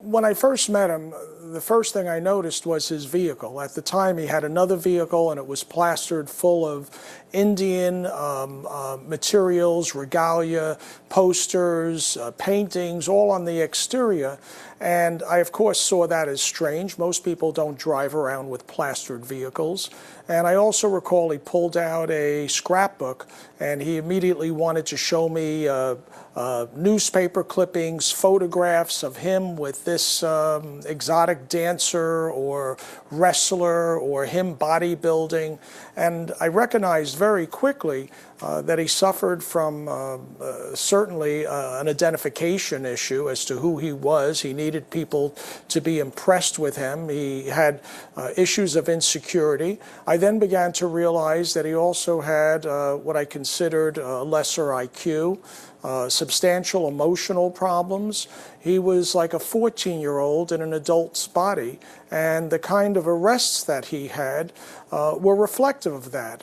When I first met him, the first thing I noticed was his vehicle. At the time, he had another vehicle, and it was plastered full of Indian materials, regalia, posters, paintings, all on the exterior. And I, of course, saw that as strange. Most people don't drive around with plastered vehicles. And I also recall he pulled out a scrapbook, and he immediately wanted to show me newspaper clippings, photographs of him with this exotic dancer or wrestler, or him bodybuilding. And I recognized very quickly that he suffered from certainly an identification issue as to who he was. He needed people to be impressed with him. He had issues of insecurity. I then began to realize that he also had what I considered lesser IQ, substantial emotional problems. He was like a 14-year-old in an adult's body, and the kind of arrests that he had were reflective of that,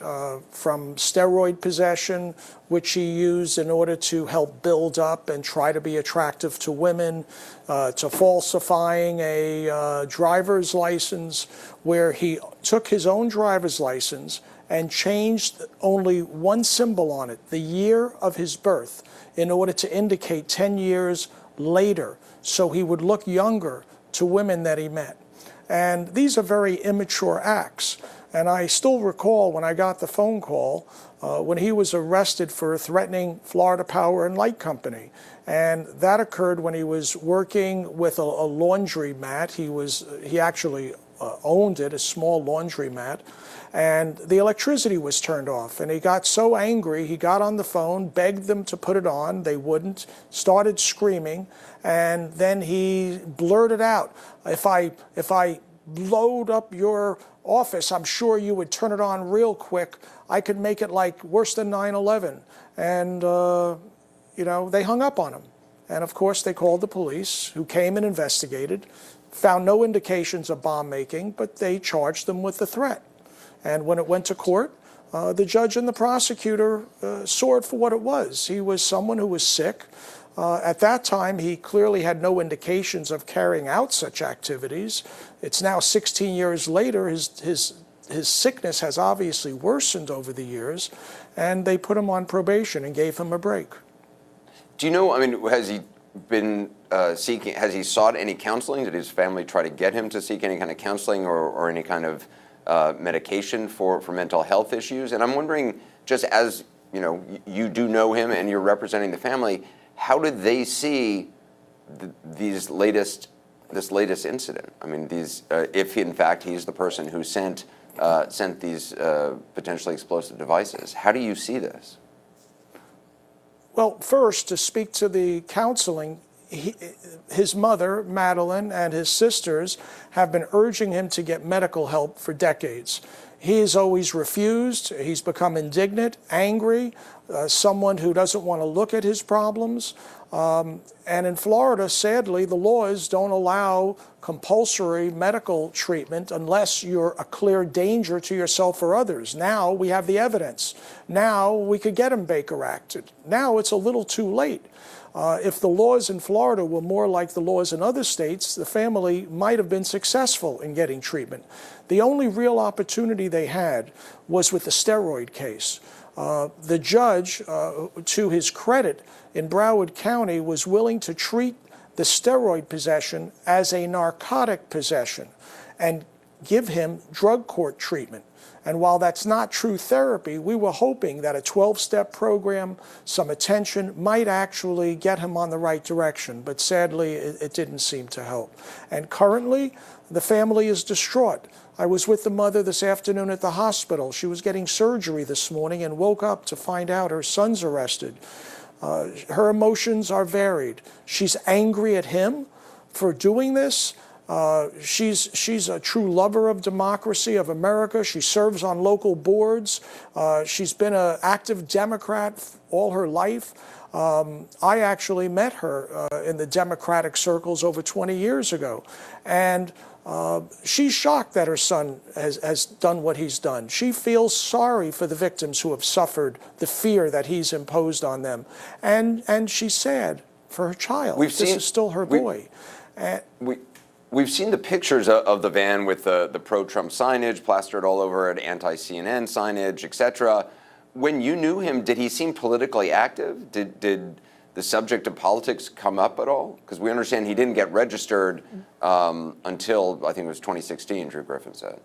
from steroid possession, which he used in order to help build up and try to be attractive to women, to falsifying a driver's license, where he took his own driver's license and changed only one symbol on it, the year of his birth, in order to indicate 10 years later, so he would look younger to women that he met. And these are very immature acts. And I still recall when I got the phone call when he was arrested for threatening Florida Power and Light Company. And that occurred when he was working with a laundry mat. He actually owned it, a small laundry mat. And the electricity was turned off. And he got so angry, he got on the phone, begged them to put it on. They wouldn't, started screaming. And then he blurted out, if I load up your office, I'm sure you would turn it on real quick. I could make it like worse than 9/11. And, they hung up on him. And of course, they called the police, who came and investigated, found no indications of bomb making, but they charged them with the threat. And when it went to court, the judge and the prosecutor saw it for what it was. He was someone who was sick. At that time, he clearly had no indications of carrying out such activities. It's now 16 years later. His sickness has obviously worsened over the years, and they put him on probation and gave him a break. Do you know, has he been seeking, has he sought any counseling? Did his family try to get him to seek any kind of counseling or any kind of medication for mental health issues? And I'm wondering, just as you do know him and you're representing the family, how did they see this latest incident? If in fact he's the person who sent these potentially explosive devices, how do you see this? Well, first, to speak to the counseling, his mother, Madeline, and his sisters have been urging him to get medical help for decades. He has always refused. He's become indignant, angry, someone who doesn't want to look at his problems. And in Florida, sadly, the laws don't allow compulsory medical treatment unless you're a clear danger to yourself or others. Now we have the evidence. Now we could get him Baker Acted. Now it's a little too late. If the laws in Florida were more like the laws in other states, the family might have been successful in getting treatment. The only real opportunity they had was with the steroid case. The judge, to his credit, in Broward County was willing to treat the steroid possession as a narcotic possession and give him drug court treatment. And while that's not true therapy, we were hoping that a 12-step program, some attention, might actually get him on the right direction. But sadly, it didn't seem to help. And currently, the family is distraught. I was with the mother this afternoon at the hospital. She was getting surgery this morning and woke up to find out her son's arrested. Her emotions are varied. She's angry at him for doing this. She's a true lover of democracy, of America. She serves on local boards. She's been an active Democrat all her life. I actually met her in the Democratic circles over 20 years ago. And she's shocked that her son has done what he's done. She feels sorry for the victims who have suffered the fear that he's imposed on them. And she's sad for her child. This is still her boy. We've seen the pictures of the van with the pro-Trump signage plastered all over it, anti-CNN signage, etc. When you knew him, did he seem politically active? Did the subject of politics come up at all? Because we understand he didn't get registered until, I think it was 2016, Drew Griffin said.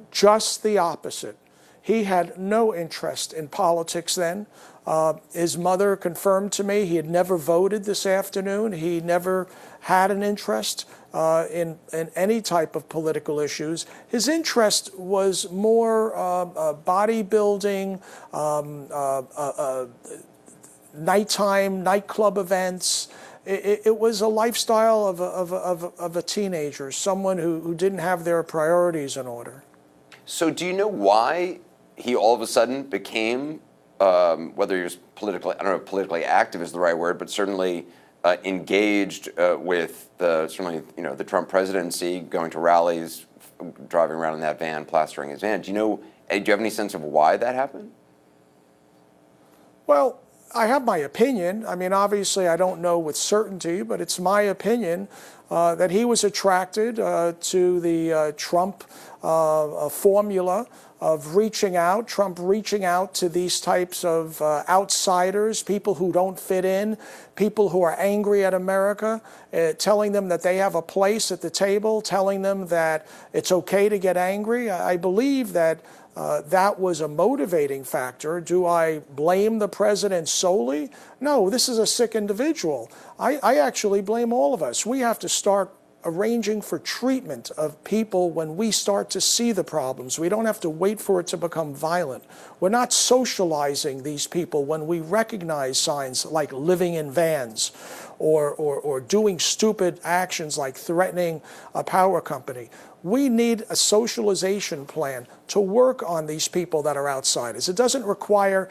Just the opposite. He had no interest in politics then. His mother confirmed to me he had never voted this afternoon. He never had an interest in any type of political issues. His interest was more bodybuilding, nighttime nightclub events. It was a lifestyle of a teenager, someone who didn't have their priorities in order. So do you know why he all of a sudden became, whether he was politically, I don't know if politically active is the right word, but certainly engaged with certainly the Trump presidency, going to rallies, driving around in that van, plastering his van. Do you have any sense of why that happened? Well, I have my opinion. I mean, obviously, I don't know with certainty, but it's my opinion that he was attracted to the Trump formula of reaching out, Trump reaching out to these types of outsiders, people who don't fit in, people who are angry at America, telling them that they have a place at the table, telling them that it's okay to get angry. I believe that that was a motivating factor. Do I blame the president solely? No, this is a sick individual. I actually blame all of us. We have to start arranging for treatment of people when we start to see the problems. We don't have to wait for it to become violent. We're not socializing these people when we recognize signs like living in vans or doing stupid actions like threatening a power company. We need a socialization plan to work on these people that are outsiders. It doesn't require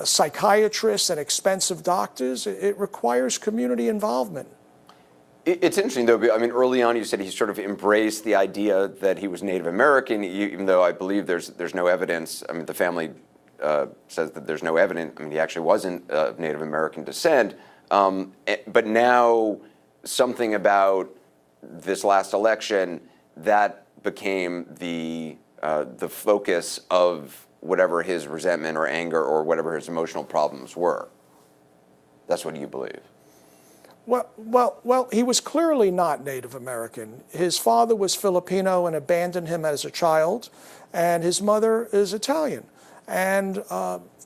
psychiatrists and expensive doctors. It requires community involvement. It's interesting, though. I mean, early on, you said he sort of embraced the idea that he was Native American, even though I believe there's no evidence. I mean, the family says that there's no evidence. I mean, he actually wasn't of Native American descent. But now, something about this last election that became the focus of whatever his resentment or anger or whatever his emotional problems were. That's what you believe. Well, he was clearly not Native American. His father was Filipino and abandoned him as a child, and his mother is Italian. And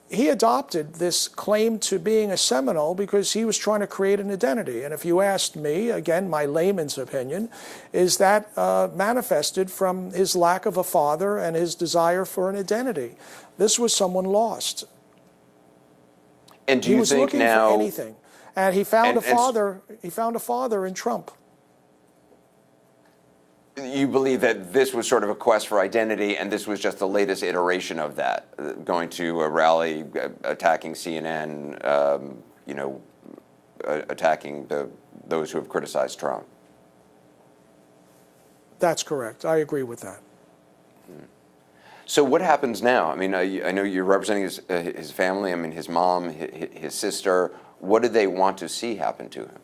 he adopted this claim to being a Seminole because he was trying to create an identity. And if you asked me, again, my layman's opinion, is that manifested from his lack of a father and his desire for an identity. This was someone lost. And do you think now? He was looking for anything. And he found a father. He found a father in Trump. You believe that this was sort of a quest for identity, and this was just the latest iteration of that, going to a rally, attacking CNN, attacking those who have criticized Trump. That's correct. I agree with that. So what happens now? I mean, I know you're representing his family. I mean, his mom, his sister. What do they want to see happen to him?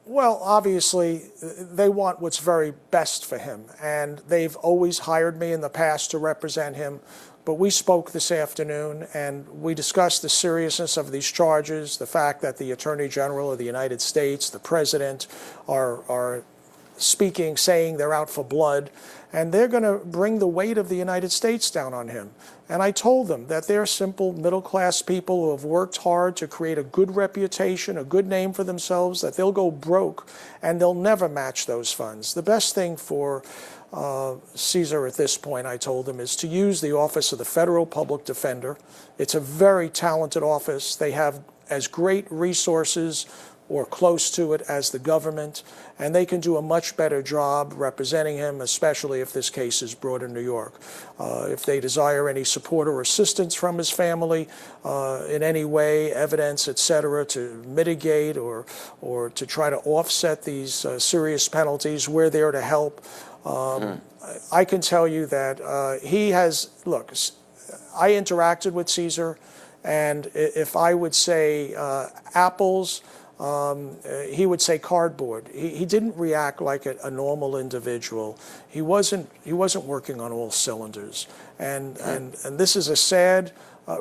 Well, obviously, they want what's very best for him, and they've always hired me in the past to represent him. But we spoke this afternoon, and we discussed the seriousness of these charges, the fact that the Attorney General of the United States, the President, are speaking, saying they're out for blood, and they're going to bring the weight of the United States down on him. And I told them that they're simple middle-class people who have worked hard to create a good reputation, a good name for themselves, that they'll go broke and they'll never match those funds. The best thing for Cesar at this point, I told him, is to use the Office of the Federal Public Defender. It's a very talented office. They have as great resources or close to it as the government, and they can do a much better job representing him, especially if this case is brought in New York. If they desire any support or assistance from his family in any way, evidence, etc., to mitigate or to try to offset these serious penalties, we're there to help. I can tell you that he has, look, I interacted with Cesar, and if I would say apples he would say cardboard. He didn't react like a normal individual. He wasn't working on all cylinders. And this is a sad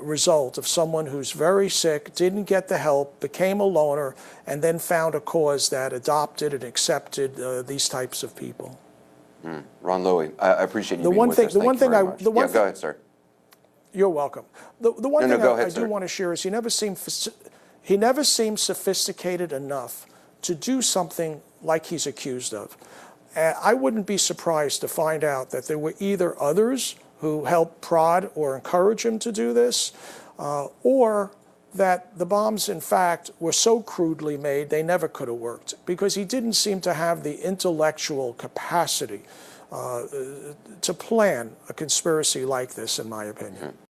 result of someone who's very sick, didn't get the help, became a loner, and then found a cause that adopted and accepted these types of people. Ron Lowy, I appreciate you being with us. Thank you very much. Go ahead, sir. You're welcome. The one thing go ahead, I sir. do want to share is he never seemed sophisticated enough to do something like he's accused of. I wouldn't be surprised to find out that there were either others who helped prod or encourage him to do this, or that the bombs, in fact, were so crudely made they never could have worked, because he didn't seem to have the intellectual capacity to plan a conspiracy like this, in my opinion.